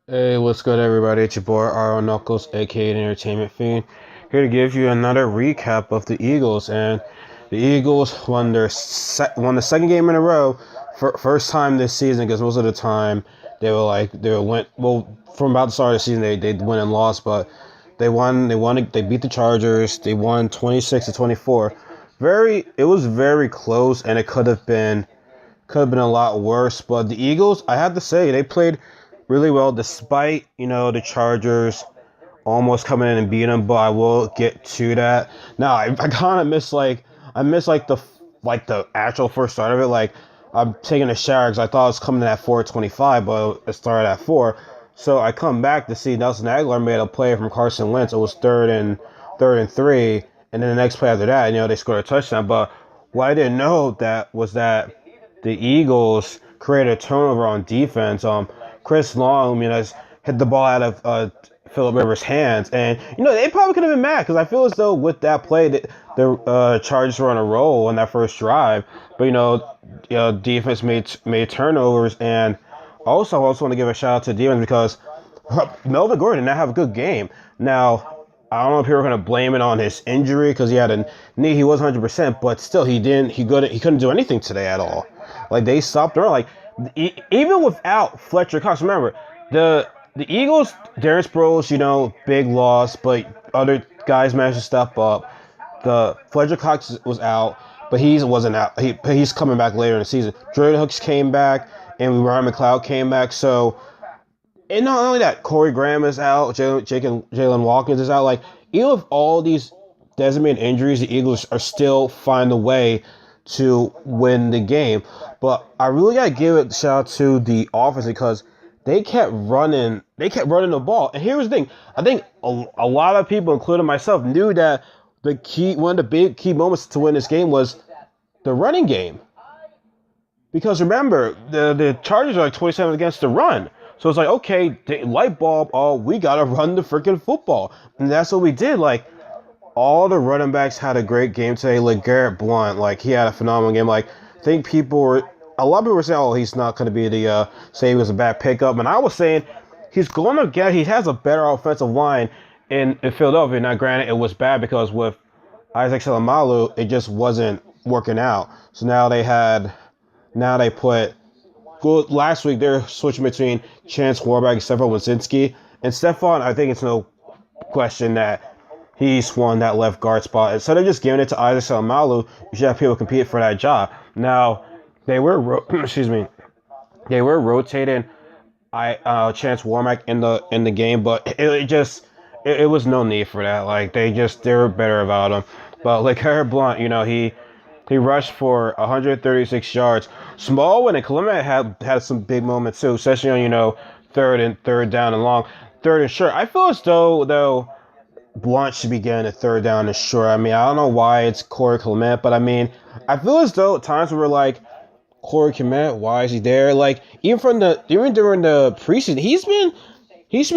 Hey, what's good, everybody? It's your boy Aaron Knuckles, aka the Entertainment Fiend, here to give you another recap of the Eagles. And the Eagles won the second game in a row, for first time this season. Because most of the time they went from about the start of the season they win and lost, but they beat the Chargers. They won 26-24. It was very close, and it could have been a lot worse. But the Eagles, I have to say, they played really well despite, the Chargers almost coming in and beating them. But I will get to that. Now, I kind of miss the actual first start of it. Like, I'm taking a shower because I thought it was coming in at 4:25, but it started at 4. So I come back to see Nelson Aguilar made a play from Carson Wentz. It was third and 3, and then the next play after that, they scored a touchdown. But what I didn't know was that the Eagles created a turnover on defense. Chris Long, has hit the ball out of Phillip Rivers' hands, and they probably could have been mad because I feel as though with that play, the Chargers were on a roll on that first drive. But defense made turnovers, and I also want to give a shout out to defense because Melvin Gordon did not have a good game. Now, I don't know if people are going to blame it on his injury because he had a knee. He was 100%, but still, he couldn't do anything today at all. Like, they stopped the run. Like, even without Fletcher Cox, remember the Eagles, Darren Sproles, big loss, but other guys managed to step up. The Fletcher Cox was out, but he wasn't out. He's coming back later in the season. Jordan Hooks came back, and Ryan McLeod came back. So, and not only that, Corey Graham is out. Jalen Watkins is out. Like, even with all these designated injuries, the Eagles are still find a way to win the game. But I really gotta give a shout out to the offense because they kept running the ball. And here's the thing: I think a lot of people, including myself, knew that one of the big key moments to win this game was the running game. Because remember, the Chargers are like 27 against the run. So it's like, okay, light bulb, we gotta run the freaking football. And that's what we did. Like, all the running backs had a great game today. Like, Garrett Blunt, like, he had a phenomenal game. Like, I think a lot of people were saying, he's not going to be say he was a bad pickup. And I was saying, he has a better offensive line in Philadelphia. Now, granted, it was bad because with Isaac Seumalo, it just wasn't working out. So last week, they're switching between Chance Warmack and Stefan Wazinski. And Stefan, I think it's no question that he's won that left guard spot. Instead of just giving it to Isaac Seumalo, you should have people compete for that job. Now, they were rotating Chance Warmack in the game, but it was no need for that. Like, they were better about him. But like Garrett Blunt, he rushed for 136 yards. Smallwood and Clement had some big moments too, especially on third down and long, third and short. I feel as though Blunt should be getting a third down and short. I mean, I don't know why it's Corey Clement, but I mean, I feel as though at times we were like, Corey Clement, why is he there? Like, even during the preseason, he's been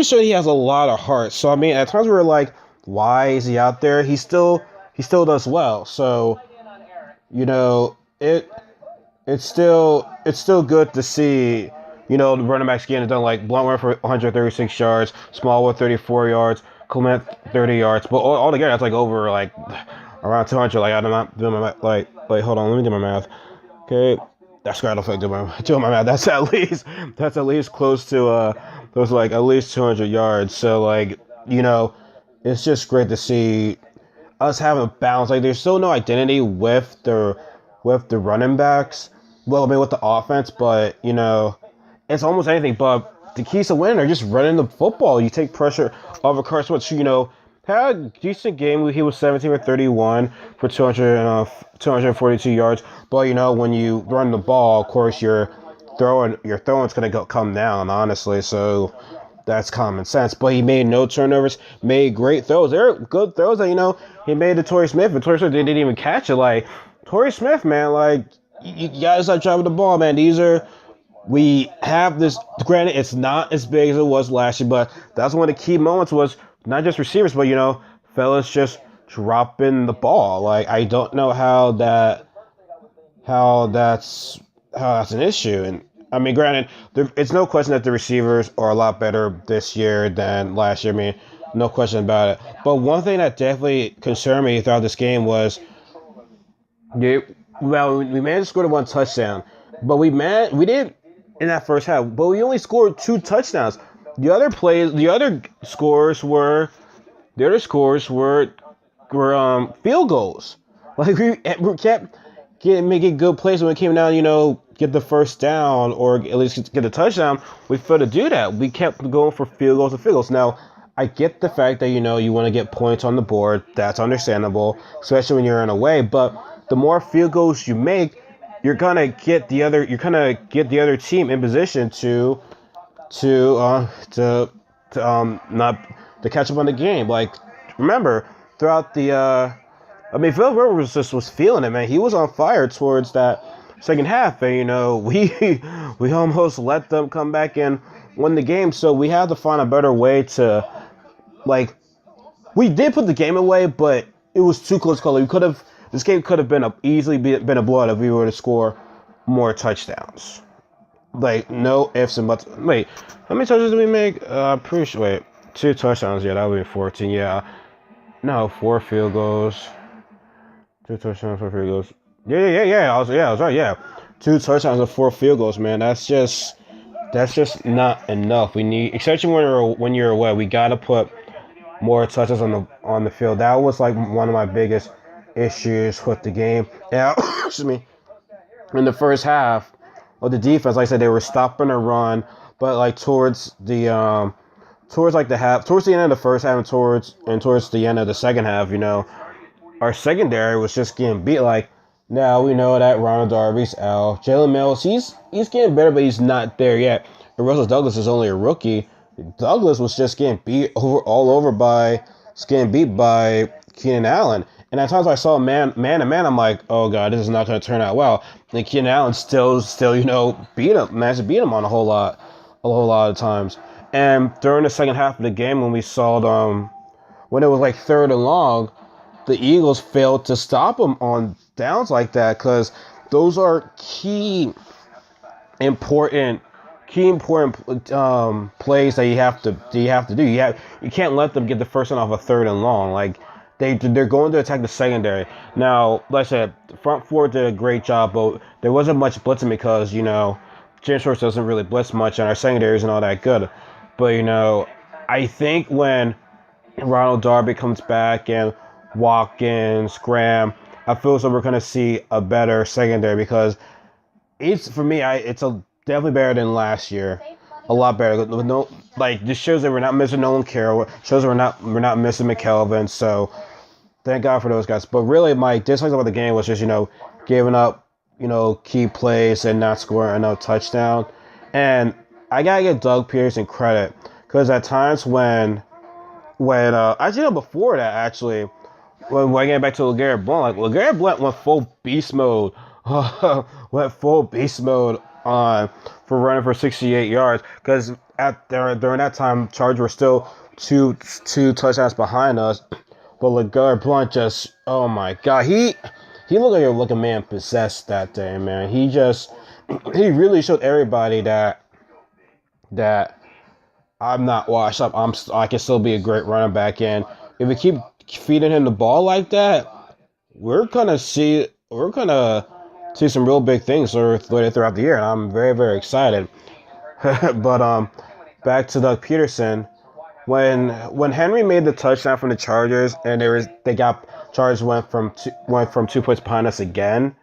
showing he has a lot of heart. So I mean, at times we were like, why is he out there? He still does well. So it's still good to see the running backs getting it done. Like, Blunt went for 136 yards, Smallwood 34 yards, Clement 30 yards, but all together that's like over like around 200. Like, I'm not doing my math. Like, wait, hold on, let me do my math. Okay. That's great. I don't feel like doing my math. That's at least close to those, like, at least 200 yards. So, like, it's just great to see us having a balance. Like, there's still no identity with the running backs. Well, I mean, with the offense, but it's almost anything. But the keys to winning are just running the football. You take pressure off of Carson Wentz. Had a decent game. He was 17 for 31 for 242 yards. But when you run the ball, of course your throwing's gonna come down, honestly. So that's common sense. But he made no turnovers, made great throws. They're good throws that he made to Torrey Smith, and Torrey Smith didn't even catch it. Like, Torrey Smith, man, like, you gotta start driving the ball, man. We have this. Granted, it's not as big as it was last year, but that's one of the key moments was not just receivers, but fellas just dropping the ball. Like, I don't know how that's an issue, and I mean, granted, it's no question that the receivers are a lot better this year than last year. I mean, no question about it. But one thing that definitely concerned me throughout this game was, we managed to score the one touchdown, but we did in that first half, but we only scored 2 touchdowns. The other scores were field goals. Like we kept making good plays when it came down, get the first down or at least get a touchdown. We failed to do that. We kept going for field goals and field goals. Now, I get the fact that you want to get points on the board. That's understandable, especially when you're in a way. But the more field goals you make, you're gonna get the other team in position to not to catch up on the game. Like, remember throughout the Phil Rivers was feeling it, man. He was on fire towards that second half, and we almost let them come back and win the game. So we had to find a better way to, we did put the game away, but it was too close call. This game could have easily been a blowout if we were to score more touchdowns. Like, no ifs and buts. Wait, how many touchdowns did we make? Pretty sure. Wait, 2 touchdowns. Yeah, that would be 14. Yeah, no, 4 field goals. 2 touchdowns, 4 field goals. Yeah. I was right. Yeah, 2 touchdowns and 4 field goals, man. That's just not enough. We need, especially when you're away, we gotta put more touches on the field. That was like one of my biggest issues with the game. Now, excuse me. In the first half of the defense, like I said, they were stopping a run, but like towards the end of the first half and towards the end of the second half, our secondary was just getting beat. Like, now we know that Ronald Darby's out. Jalen Mills, he's getting better, but he's not there yet. And Russell Douglas is only a rookie. Douglas was just getting beat by Keenan Allen. And at times I saw man to man, I'm like, oh god, this is not going to turn out well. And Keenan Allen still managed to beat him on a whole lot of times. And during the second half of the game, when we saw when it was like 3rd and long, the Eagles failed to stop him on downs like that, because those are key important plays that you have to do. You can't let them get the first one off a 3rd and long. Like, they're going to attack the secondary. Now, like I said, the front 4 did a great job, but there wasn't much blitzing because James Schwartz doesn't really blitz much, and our secondary isn't all that good. But I think when Ronald Darby comes back and Watkins, Graham, I feel so we're going to see a better secondary, because it's definitely better than last year. A lot better. This shows that we're not missing Nolan Carroll. Shows that we're not missing McKelvin. So thank God for those guys. But really, my dislikes about the game was just giving up key plays and not scoring enough touchdown. And I gotta give Doug Peterson credit, because at times when before that, actually, when I get back to LeGarrette Blount, LeGarrette Blount went full beast mode. On for running for 68 yards, because during that time, Chargers were still two touchdowns behind us. But LeGarrette Blount just, oh my god, he looked like a man possessed that day, man. He really showed everybody that I'm not washed up. I can still be a great running back, and if we keep feeding him the ball like that, we're gonna see some real big things throughout the year, and I'm very, very excited. But back to Doug Peterson, when Henry made the touchdown from the Chargers, and Chargers went from 2 points behind us again.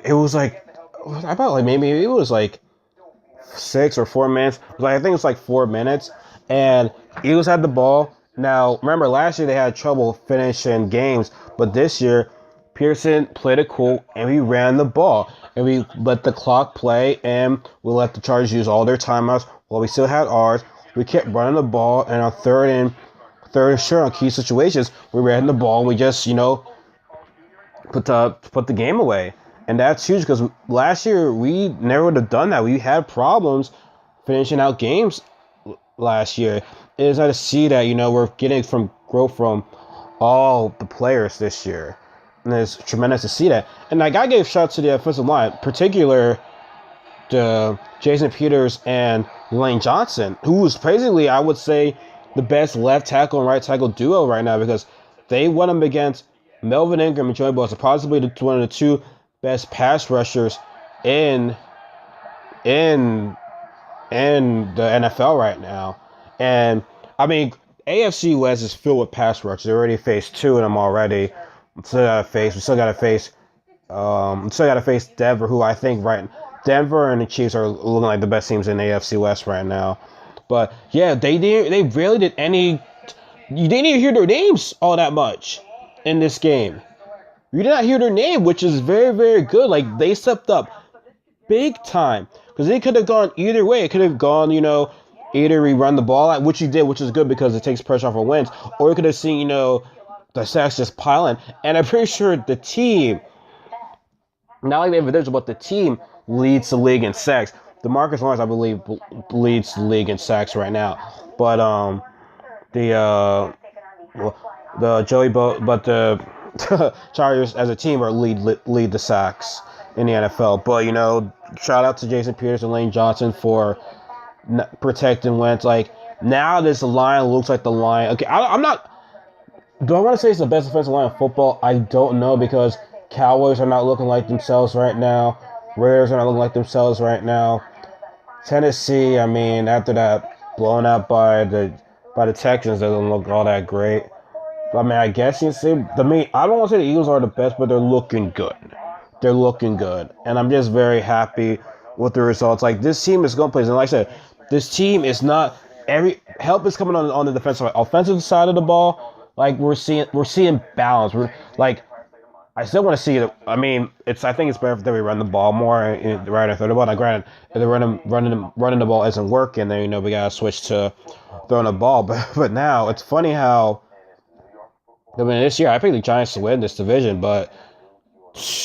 It was like, maybe it was like 6 or 4 minutes. I think it was like 4 minutes, and Eagles had the ball. Now, remember, last year they had trouble finishing games, but this year Pearson played it cool, and we ran the ball, and we let the clock play, and we let the Chargers use all their timeouts while we still had ours. We kept running the ball, and on third and short on key situations, we ran the ball, and we just put the game away, and that's huge, because last year we never would have done that. We had problems finishing out games last year. It is nice to see that we're getting growth from all the players this year. And it's tremendous to see that. And I gotta give shout out to the offensive line, particular Jason Peters and Lane Johnson, who is basically, I would say, the best left tackle and right tackle duo right now, because they went up against Melvin Ingram and Joey Bosa, possibly one of the two best pass rushers in the NFL right now. And I mean, AFC West is filled with pass rushers. They already faced two of them already. We still gotta face Denver, who I think Denver and the Chiefs are looking like the best teams in the AFC West right now. But yeah, they rarely did any. You didn't even hear their names all that much in this game. You did not hear their name, which is very, very good. Like, they stepped up big time, because it could have gone either way. It could have gone, either we run the ball out, which he did, which is good because it takes pressure off of Wentz, or you could have seen, the sacks just piling. And I'm pretty sure the team, not like the individual, but the team leads the league in sacks. DeMarcus Lawrence, I believe, leads the league in sacks right now. But the Chargers as a team are lead the sacks in the NFL. But shout out to Jason Peters and Lane Johnson for protecting Wentz. Like, now this line looks like the line. Okay, I'm not. Do I want to say it's the best defensive line in football? I don't know, because Cowboys are not looking like themselves right now. Raiders are not looking like themselves right now. Tennessee, I mean, after that blown out by the Texans, doesn't look all that great. I mean, I guess you can say, I don't want to say the Eagles are the best, but they're looking good. They're looking good. And I'm just very happy with the results. Like, this team is going to play. And like I said, this team is not, help is coming on the defensive, offensive side of the ball. Like, we're seeing balance. I still want to see it. I mean, I think it's better that we run the ball more right after the ball. Now, granted, if the running the ball isn't working, then we gotta switch to throwing the ball. But now it's funny how, I mean, this year I picked the Giants to win this division, but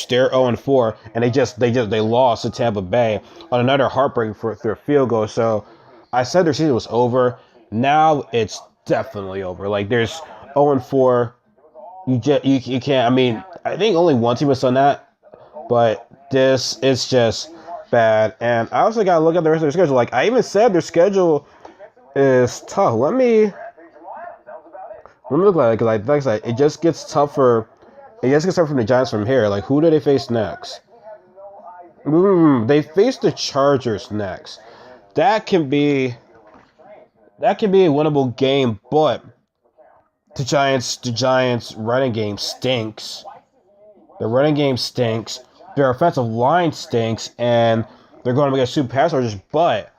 they're 0-4, and they lost to Tampa Bay on another heartbreaking through a field goal. So I said their season was over. Now it's definitely over. Like, there's 0-4. You can't. I mean, I think only one team has done that, but this is just bad. And I also gotta look at the rest of their schedule. Like, I even said their schedule is tough. Let me look at it, like I said, it just gets tougher. It just gets tougher from the Giants from here. Like, who do they face next? They face the Chargers next. That can be a winnable game, but the Giants' running game stinks. The running game stinks. Their offensive line stinks, and they're going to get super pass rushers. But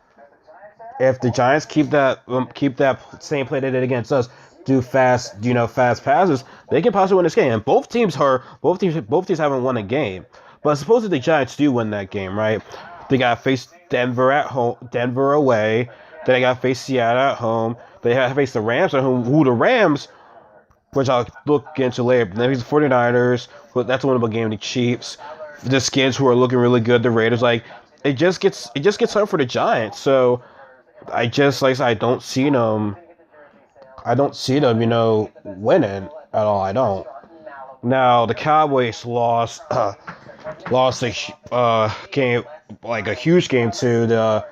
if the Giants keep that same play they did against us, do fast passes, they can possibly win this game. And both teams haven't won a game. But suppose that the Giants do win that game, right? They got to face Denver at home, Denver away. Then they got to face Seattle at home. They have to face the Rams at home. Who the Rams, which I'll look into later. Then he's the 49ers, but that's a winnable game. The Chiefs, the Skins, who are looking really good. The Raiders, like, it just gets hard for the Giants. So I don't see them. Winning at all. I don't. Now the Cowboys lost a game, like a huge game, to the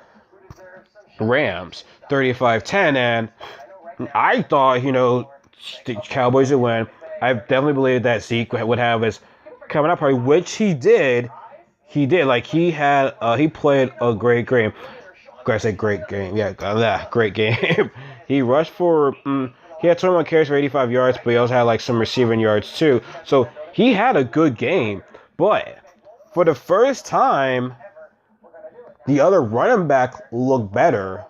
Rams, 35-10, and I thought the Cowboys would win. I definitely believed that Zeke would have his coming up party, which he did. He did. Like, he played a great game. I said great game. Yeah, great game. He rushed for. He had 21 carries for 85 yards, but he also had some receiving yards too. So he had a good game. But for the first time, the other running back looked better.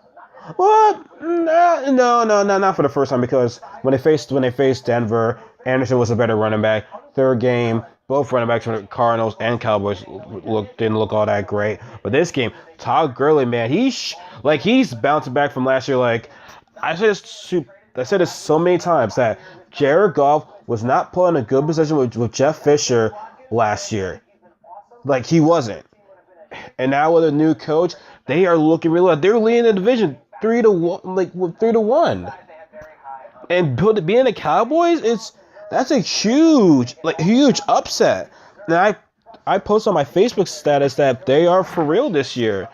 What? No, not for the first time, because when they faced Denver, Anderson was a better running back. Third game, both running backs from the Cardinals and Cowboys didn't look all that great. But this game, Todd Gurley, man, he's bouncing back from last year. Like, I said this so many times, that Jared Goff was not put in a good position with Jeff Fisher last year. Like, he wasn't. And now with a new coach, they are looking really good. They're leading the division 3-1. And being the Cowboys, that's a huge upset. Now I posted on my Facebook status that they are for real this year,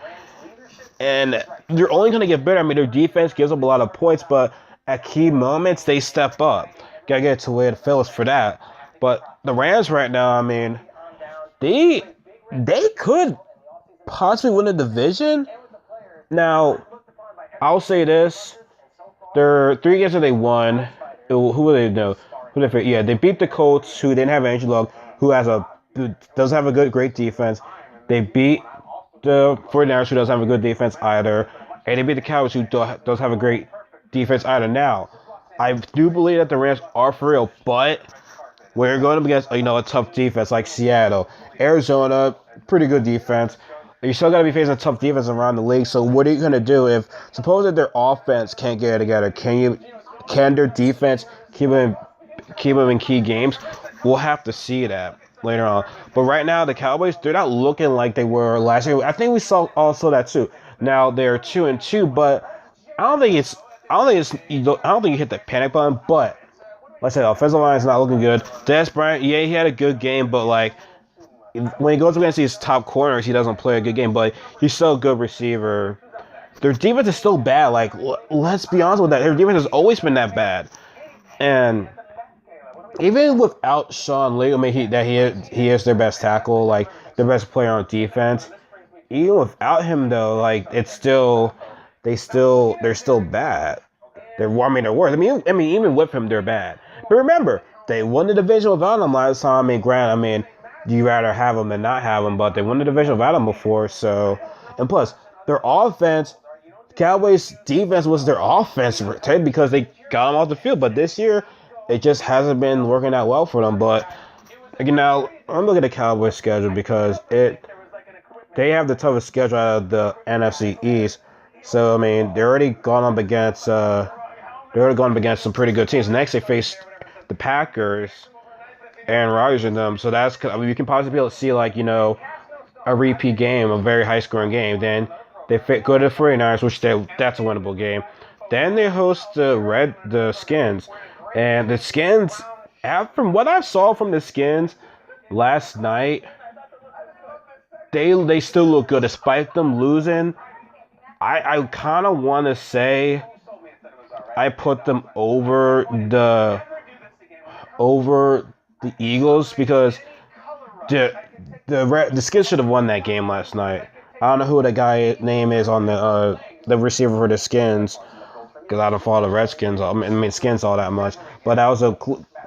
and they're only going to get better. I mean, their defense gives up a lot of points, but at key moments they step up. Gotta get to Wade Phillips for that. But the Rams right now, I mean, they could possibly win the division. Now, I'll say this: their 3 games that they won, who would they know? Yeah, they beat the Colts, who didn't have Andrew Luck, who does have a great defense. They beat the 49ers, who doesn't have a good defense either, and they beat the Cowboys, who does have a great defense either. Now, I do believe that the Rams are for real, but we're going up against a tough defense like Seattle, Arizona, pretty good defense. You still got to be facing a tough defense around the league. So what are you going to do if suppose that their offense can't get it together? Can their defense keep them in key games? We'll have to see that later on. But right now, the Cowboys, they're not looking like they were last year. I think we saw also that too. Now they're 2-2, but I don't think you hit the panic button. But like I said, the offensive line is not looking good. Dez Bryant, yeah, he had a good game, but like when he goes against these top corners, he doesn't play a good game. But he's still a good receiver. Their defense is still bad. Like, let's be honest with that. Their defense has always been that bad. And even without Sean Lee, I mean, he is their best tackle, like their best player on defense. Even without him, though, like they're still bad. They're worse. I mean, even with him, they're bad. But remember, they won the division without him last time. I mean, granted, you'd rather have him than not have him, but they won the division without him before. So, and plus, their offense, Cowboys' defense was their offense because they got them off the field. But this year, it just hasn't been working out well for them. But again, now I'm looking at the Cowboys' schedule because they have the toughest schedule out of the NFC East. So I mean, they're already gone up against some pretty good teams. Next, they face the Packers, Aaron Rodgers and them. So you can possibly be able to see a repeat game, a very high scoring game. Then they go to the 49ers, which that's a winnable game. Then they host the Skins. And the Skins, from what I saw from the Skins last night, they still look good despite them losing. I kind of want to say I put them over the Eagles because the Skins should have won that game last night. I don't know who the guy name is on the receiver for the Skins, because I don't follow the Redskins. Skins all that much. But that was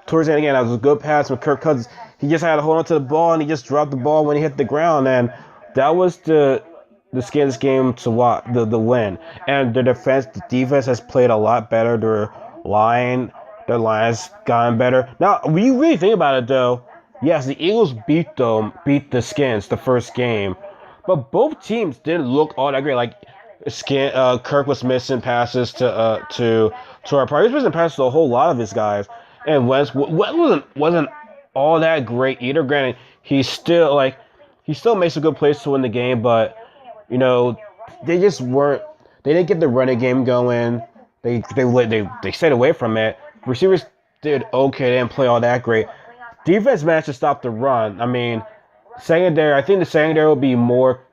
towards the end again, that was a good pass from Kirk Cousins. He just had to hold on to the ball, and he just dropped the ball when he hit the ground. And that was the Skins game to watch, the win. And the defense has played a lot better. Their line's gotten better. Now, when you really think about it, though, yes, the Eagles beat the Skins the first game. But both teams didn't look all that great. Like, Kirk was missing passes to our part. He was missing passes to a whole lot of his guys, and Wentz wasn't all that great either. Granted, he still makes a good plays to win the game, but they just weren't. They didn't get the running game going. They stayed away from it. Receivers did okay. They didn't play all that great. Defense managed to stop the run. I mean, secondary. I think the secondary will be more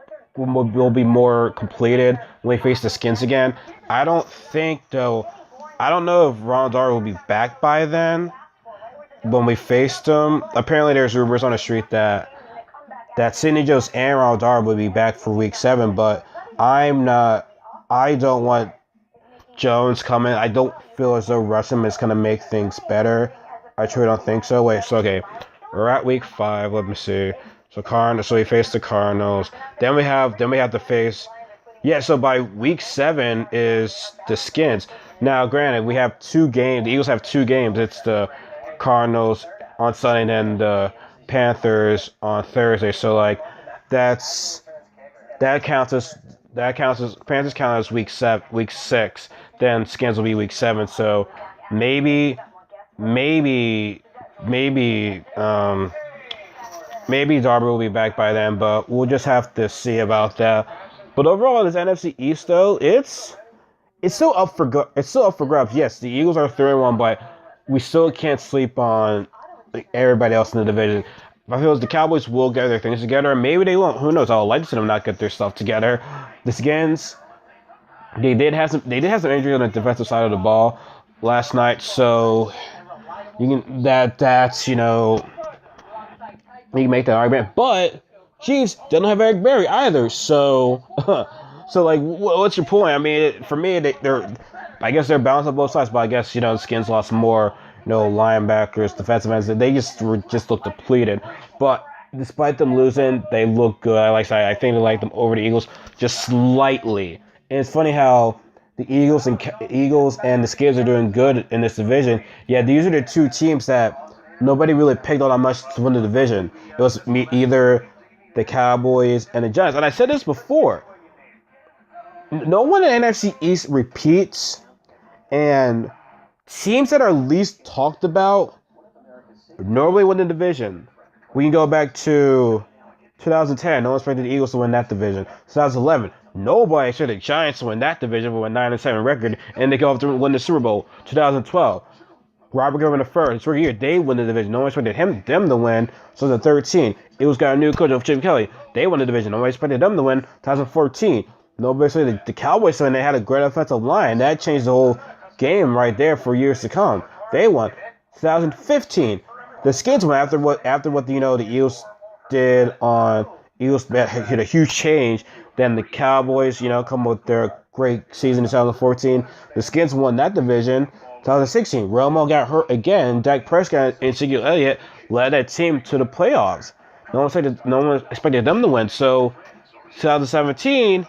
completed when we face the Skins again. I don't know if Ron Darby will be back by then when we faced them. Apparently there's rumors on the street that Sidney Jones and Ron Darby will be back for week 7, but I don't want Jones coming. I don't feel as though rushing is going to make things better. I truly don't think so. Okay. We're at week 5. Let me see. So we face the Cardinals. Then we have to face. Yeah, so by week 7 is the Skins. Now, granted, we have 2 games. The Eagles have 2 games. It's the Cardinals on Sunday and the Panthers on Thursday. So that counts as Panthers count as week 6. Then Skins will be week 7. So maybe Darby will be back by then, but we'll just have to see about that. But overall, this NFC East, though, it's still up for grabs. Yes, the Eagles are 3-1, but we still can't sleep on everybody else in the division. I feel the Cowboys will get their things together. Maybe they won't. Who knows? I would like to see them not get their stuff together. The Skins, they did have some injuries on the defensive side of the ball last night, so you can that's you can make that argument. But Chiefs don't have Eric Berry either, so so like, what's your point? I mean, for me, I guess they're balanced on both sides, but I guess the Skins lost more. Linebackers, defensive ends, they just look depleted. But despite them losing, they look good. I think they like them over the Eagles just slightly. And it's funny how the Eagles and the Skins are doing good in this division. Yeah, these are the two teams that nobody really picked all that much to win the division. It was either the Cowboys and the Giants. And I said this before. No one in NFC East repeats, and teams that are least talked about normally win the division. We can go back to 2010. No one expected the Eagles to win that division. 2011. Nobody expected the Giants to win that division with a 9-7 record, and they go off to win the Super Bowl. 2012. Robert Griffin III, his rookie year, they win the division. No one expected them to win. 2013. Eagles got a new coach of Chip Kelly. They won the division. No one expected them to win. 2014. Nobody expected the Cowboys to win. They had a great offensive line. That changed the whole game right there for years to come. They won. 2015, the Skins won after what the Eagles did on Eagles hit a huge change. Then the Cowboys come with their great season in 2014. The Skins won that division. 2016, Romo got hurt again. Dak Prescott and Ezekiel Elliott led that team to the playoffs. No one expected them to win. So 2017.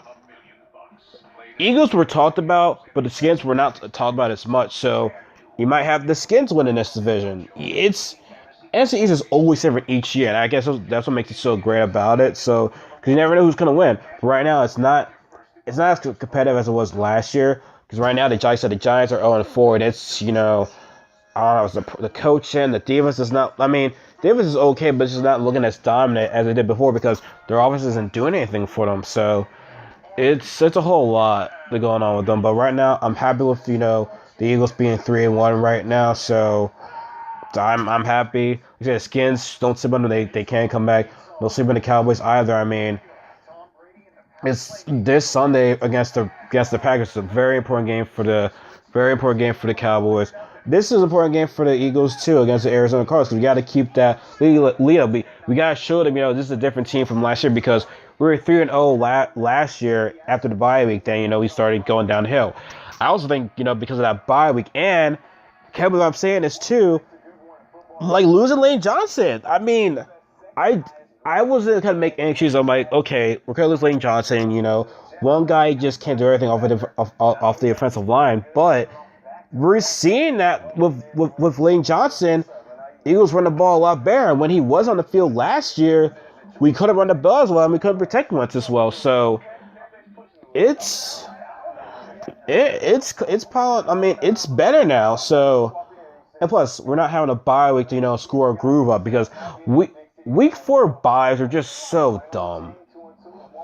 Eagles were talked about, but the Skins were not talked about as much. So you might have the Skins winning this division. NFC East is always different each year, and I guess that's what makes it so great about it. So because you never know who's gonna win. But right now, it's not as competitive as it was last year. Because right now, the Giants are 0-4, and it's I don't know, it's the coaching, the defense is not. I mean, defense is okay, but it's just not looking as dominant as it did before because their offense isn't doing anything for them. So it's a whole lot going on with them. But right now, I'm happy with the Eagles being 3-1 right now. So I'm happy. The Skins don't sleep on them. They can't come back. Don't sleep on the Cowboys either. I mean, it's this Sunday against the Packers. It's a very important game for the Cowboys. This is an important game for the Eagles too against the Arizona Cardinals because we got to keep that lead. We got to show them this is a different team from last year because we were 3-0 last year after the bye week. Then we started going downhill. I also think because of that bye week, and can't believe I'm saying this too, like losing Lane Johnson. I mean, I was kind of make excuses. I'm like, okay, we're gonna lose Lane Johnson. One guy just can't do everything off the offensive line, but we're seeing that with Lane Johnson, Eagles run the ball a lot better. And when he was on the field last year, we couldn't run the ball as well, and we couldn't protect Wentz as well. So it's probably, I mean, it's better now. So, and plus, we're not having a bye week to screw our groove up because week 4 buys are just so dumb.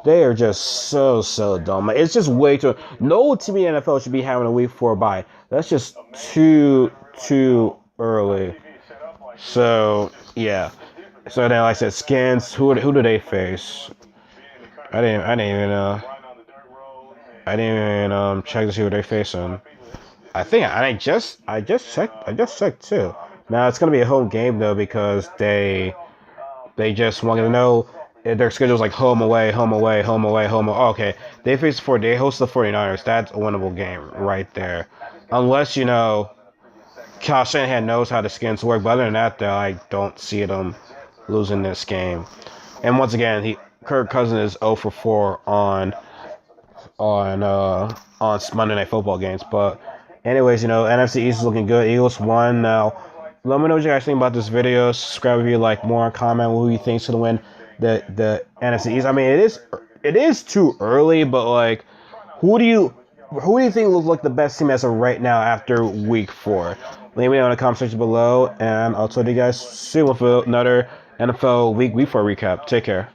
They are just so dumb. It's just way too. No team in the NFL should be having a week 4 bye. That's just too early. So yeah. So then, like I said, Skins. Who do they face? I didn't even check to see who they're facing. I just checked too. Now it's gonna be a home game though because they just wanted to know if their schedule's like home away. Oh, okay, they host the 49ers. That's a winnable game right there. Unless Kyle Shanahan knows how the Skins work. But other than that, though, I don't see them losing this game. And once again, Kirk Cousins is 0-4 on Monday Night Football games. But anyways, NFC East is looking good. Eagles won. Now, let me know what you guys think about this video. Subscribe if you like more. Comment who you think's gonna win the NFC East. I mean, it is too early, but like, who do you think looks like the best team as of right now after week 4? Leave me know in the comment section below, and I'll talk to you guys soon with another NFL week 4 recap. Take care.